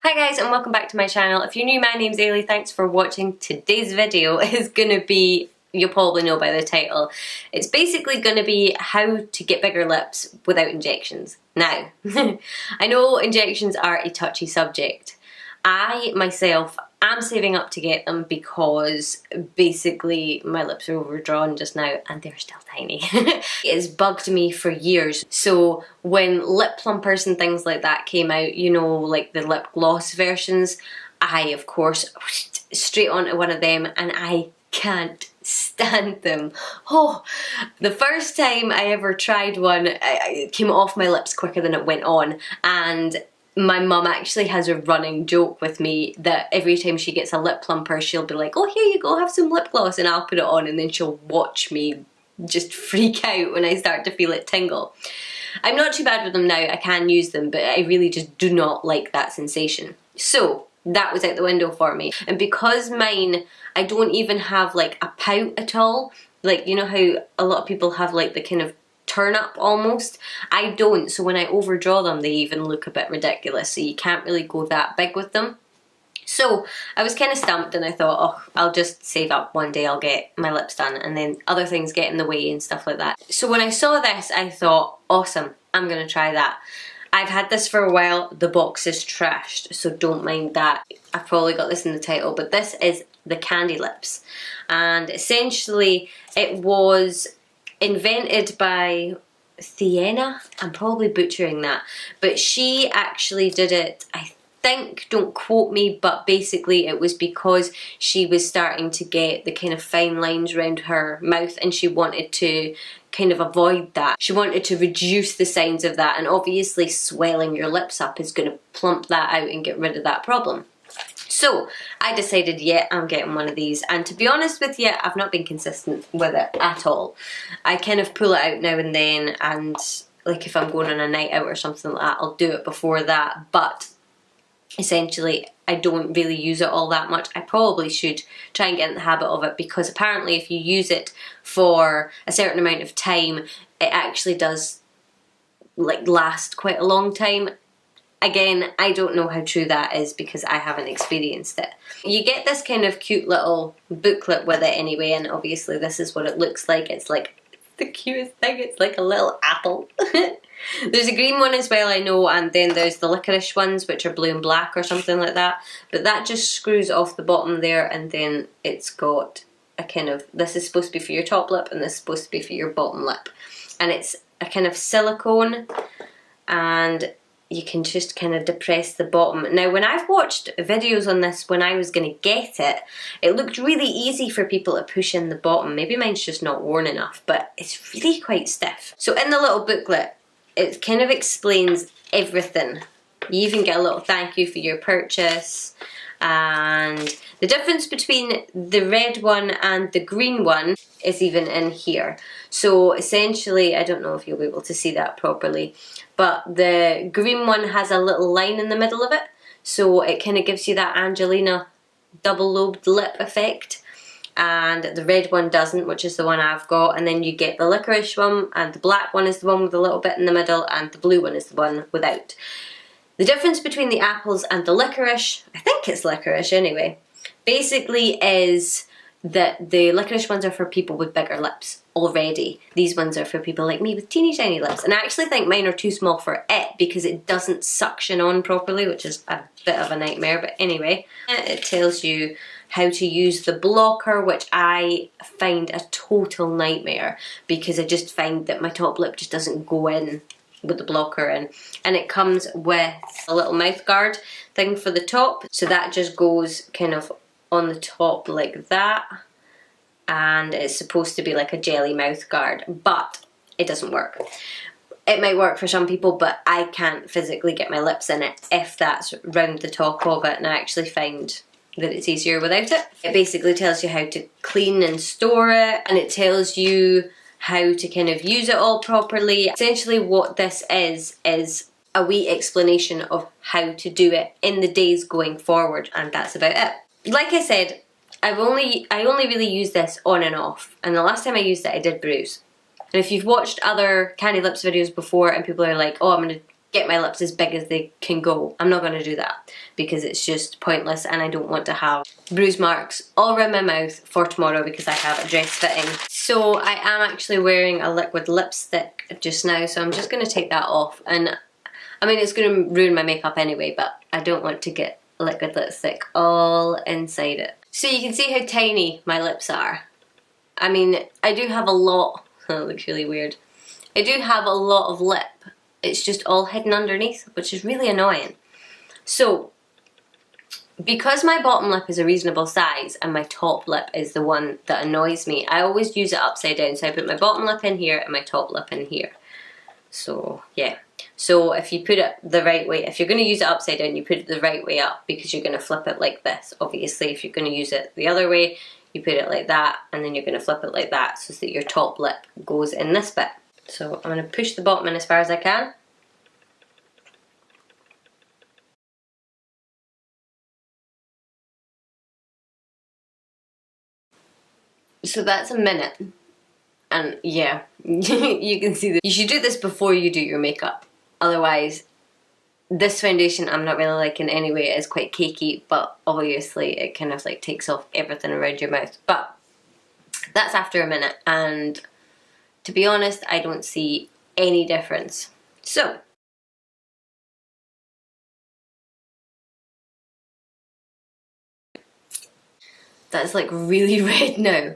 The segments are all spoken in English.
Hi guys and welcome back to my channel. If you're new, my name's Ailey. Thanks for watching. Today's video is gonna be, you'll probably know by the title, it's basically gonna be how to get bigger lips without injections. Now, I know injections are a touchy subject. I myself am saving up to get them because basically my lips are overdrawn just now and they're still tiny. It's bugged me for years. So when lip plumpers and things like that came out, you know, like the lip gloss versions, I of course straight onto one of them and I can't stand them. Oh, the first time I ever tried one, it came off my lips quicker than it went on, and my mum actually has a running joke with me that every time she gets a lip plumper she'll be like, oh here you go, have some lip gloss, and I'll put it on and then she'll watch me just freak out when I start to feel it tingle. I'm not too bad with them now, I can use them, but I really just do not like that sensation. So that was out the window for me, and because mine, I don't even have like a pout at all, like you know how a lot of people have like the kind of turn up almost, I don't, so when I overdraw them they even look a bit ridiculous, so you can't really go that big with them. So I was kind of stumped and I thought, oh, I'll just save up, one day I'll get my lips done, and then other things get in the way and stuff like that. So when I saw this I thought, awesome, I'm gonna try that. I've had this for a while, the box is trashed, so don't mind that. I've probably got this in the title, but this is the Candy Lips, and essentially it was invented by Thiena. I'm probably butchering that, but she actually did it, I think, don't quote me, but basically it was because she was starting to get the kind of fine lines around her mouth and she wanted to kind of avoid that. She wanted to reduce the signs of that, and obviously swelling your lips up is going to plump that out and get rid of that problem. So I decided, yeah, I'm getting one of these, and to be honest with you, I've not been consistent with it at all. I kind of pull it out now and then, and like if I'm going on a night out or something like that, I'll do it before that, but essentially I don't really use it all that much. I probably should try and get in the habit of it, because apparently if you use it for a certain amount of time, it actually does like last quite a long time. Again, I don't know how true that is because I haven't experienced it. You get this kind of cute little booklet with it anyway, and obviously this is what it looks like. It's like the cutest thing, it's like a little apple. There's a green one as well, I know, and then there's the licorice ones which are blue and black or something like that, but that just screws off the bottom there, and then it's got a kind of, this is supposed to be for your top lip and this is supposed to be for your bottom lip, and it's a kind of silicone, and you can just kind of depress the bottom. Now when I've watched videos on this when I was going to get it, it looked really easy for people to push in the bottom. Maybe mine's just not worn enough, but it's really quite stiff. So in the little booklet, it kind of explains everything. You even get a little thank you for your purchase, and the difference between the red one and the green one is even in here. So essentially, I don't know if you'll be able to see that properly, but the green one has a little line in the middle of it, so it kind of gives you that Angelina double-lobed lip effect, and the red one doesn't, which is the one I've got, and then you get the licorice one, and the black one is the one with a little bit in the middle, and the blue one is the one without. The difference between the apples and the licorice, I think it's licorice anyway, basically is that the licorice ones are for people with bigger lips already. These ones are for people like me with teeny tiny lips, and I actually think mine are too small for it because it doesn't suction on properly, which is a bit of a nightmare, but anyway. It tells you how to use the blocker, which I find a total nightmare because I just find that my top lip just doesn't go in with the blocker in, and it comes with a little mouth guard thing for the top, so that just goes kind of on the top like that, and it's supposed to be like a jelly mouth guard, but it doesn't work. It might work for some people, but I can't physically get my lips in it if that's round the top of it, and I actually find that it's easier without it. It basically tells you how to clean and store it, and it tells you how to kind of use it all properly. Essentially what this is a wee explanation of how to do it in the days going forward, and that's about it. Like I said, I only really use this on and off, and the last time I used it I did bruise. And if you've watched other Candy Lips videos before and people are like, oh, I'm going to get my lips as big as they can go. I'm not going to do that because it's just pointless, and I don't want to have bruise marks all around my mouth for tomorrow because I have a dress fitting. So I am actually wearing a liquid lipstick just now, so I'm just going to take that off. And I mean, it's going to ruin my makeup anyway, but I don't want to get liquid lipstick all inside it. So you can see how tiny my lips are. I mean, I do have a lot, that looks really weird. I do have a lot of lip. It's just all hidden underneath, which is really annoying. So, because my bottom lip is a reasonable size and my top lip is the one that annoys me, I always use it upside down. So I put my bottom lip in here and my top lip in here. So, yeah. So if you put it the right way, if you're going to use it upside down, you put it the right way up because you're going to flip it like this. Obviously, if you're going to use it the other way, you put it like that, and then you're going to flip it like that so that your top lip goes in this bit. So I'm going to push the bottom in as far as I can. So that's a minute. And yeah, you can see that. You should do this before you do your makeup. Otherwise, this foundation I'm not really liking anyway. It is quite cakey, but obviously it kind of like takes off everything around your mouth. But that's after a minute, and to be honest, I don't see any difference. So, that's like really red now.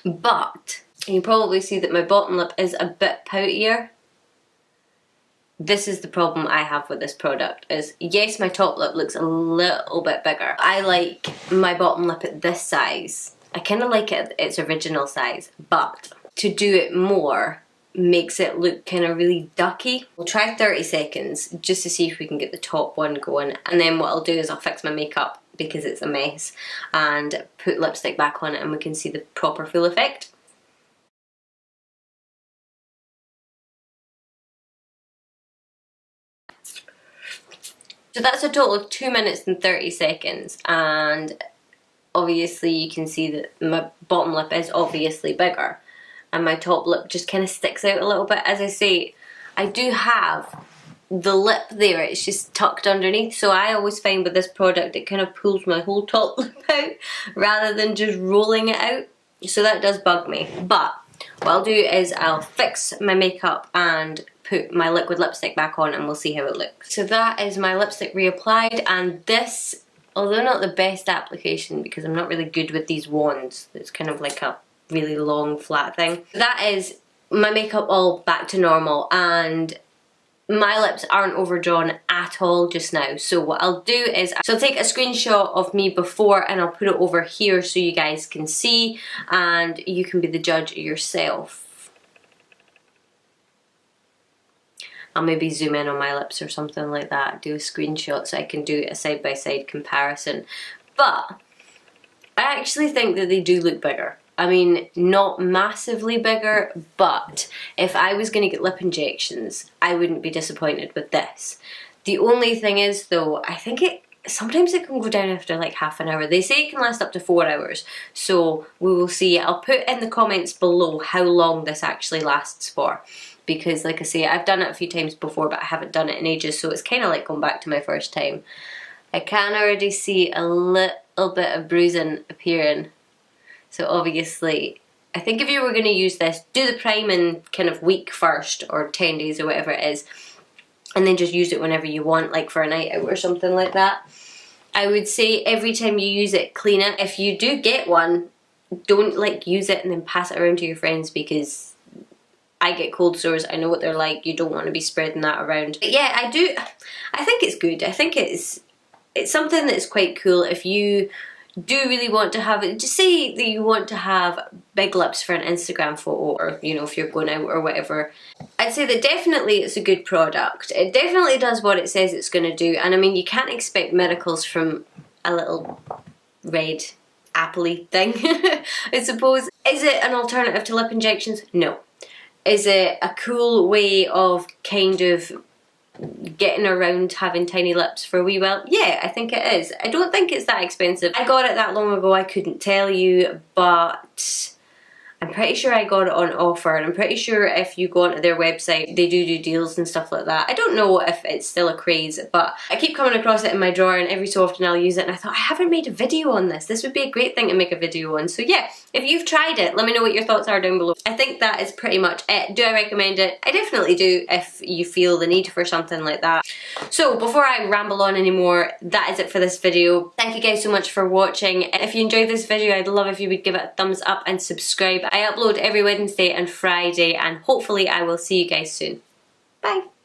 But you can probably see that my bottom lip is a bit poutier. This is the problem I have with this product, is yes, my top lip looks a little bit bigger. I like my bottom lip at this size. I kind of like it at its original size, but to do it more makes it look kind of really ducky. We'll try 30 seconds just to see if we can get the top one going, and then what I'll do is I'll fix my makeup because it's a mess and put lipstick back on it and we can see the proper full effect. So that's a total of 2 minutes and 30 seconds, and obviously you can see that my bottom lip is obviously bigger and my top lip just kind of sticks out a little bit. As I say, I do have the lip there, it's just tucked underneath, so I always find with this product it kind of pulls my whole top lip out rather than just rolling it out, so that does bug me. But what I'll do is I'll fix my makeup and put my liquid lipstick back on and we'll see how it looks. So that is my lipstick reapplied, and this, although not the best application because I'm not really good with these wands, it's kind of like a really long flat thing. That is my makeup all back to normal, and my lips aren't overdrawn at all just now. So what I'll do is I'll take a screenshot of me before and I'll put it over here so you guys can see and you can be the judge yourself. I'll maybe zoom in on my lips or something like that, do a screenshot so I can do a side-by-side comparison. But I actually think that they do look bigger. I mean, not massively bigger, but if I was going to get lip injections, I wouldn't be disappointed with this. The only thing is though, I think sometimes it can go down after like half an hour. They say it can last up to 4 hours, so we will see. I'll put in the comments below how long this actually lasts for, because like I say, I've done it a few times before, but I haven't done it in ages, so it's kind of like going back to my first time. I can already see a little bit of bruising appearing. So obviously, I think if you were going to use this, do the priming kind of week first, or 10 days or whatever it is, and then just use it whenever you want, like for a night out or something like that. I would say every time you use it, clean it. If you do get one, don't like use it and then pass it around to your friends, because I get cold sores, I know what they're like, you don't want to be spreading that around. But yeah, I think it's good. I think it's something that's quite cool if you do really want to have it. Just say that you want to have big lips for an Instagram photo, or you know, if you're going out or whatever. I'd say that definitely it's a good product. It definitely does what it says it's going to do, and I mean, you can't expect miracles from a little red appley thing. I suppose. Is it an alternative to lip injections? No. Is it a cool way of kind of getting around having tiny lips for a wee while? Yeah, I think it is. I don't think it's that expensive. I got it that long ago, I couldn't tell you, but I'm pretty sure I got it on offer, and I'm pretty sure if you go onto their website they do deals and stuff like that. I don't know if it's still a craze, but I keep coming across it in my drawer and every so often I'll use it, and I thought I haven't made a video on this. This would be a great thing to make a video on. So yeah, if you've tried it, let me know what your thoughts are down below. I think that is pretty much it. Do I recommend it? I definitely do if you feel the need for something like that. So before I ramble on anymore, that is it for this video. Thank you guys so much for watching. If you enjoyed this video, I'd love if you would give it a thumbs up and subscribe. I upload every Wednesday and Friday, and hopefully I will see you guys soon. Bye!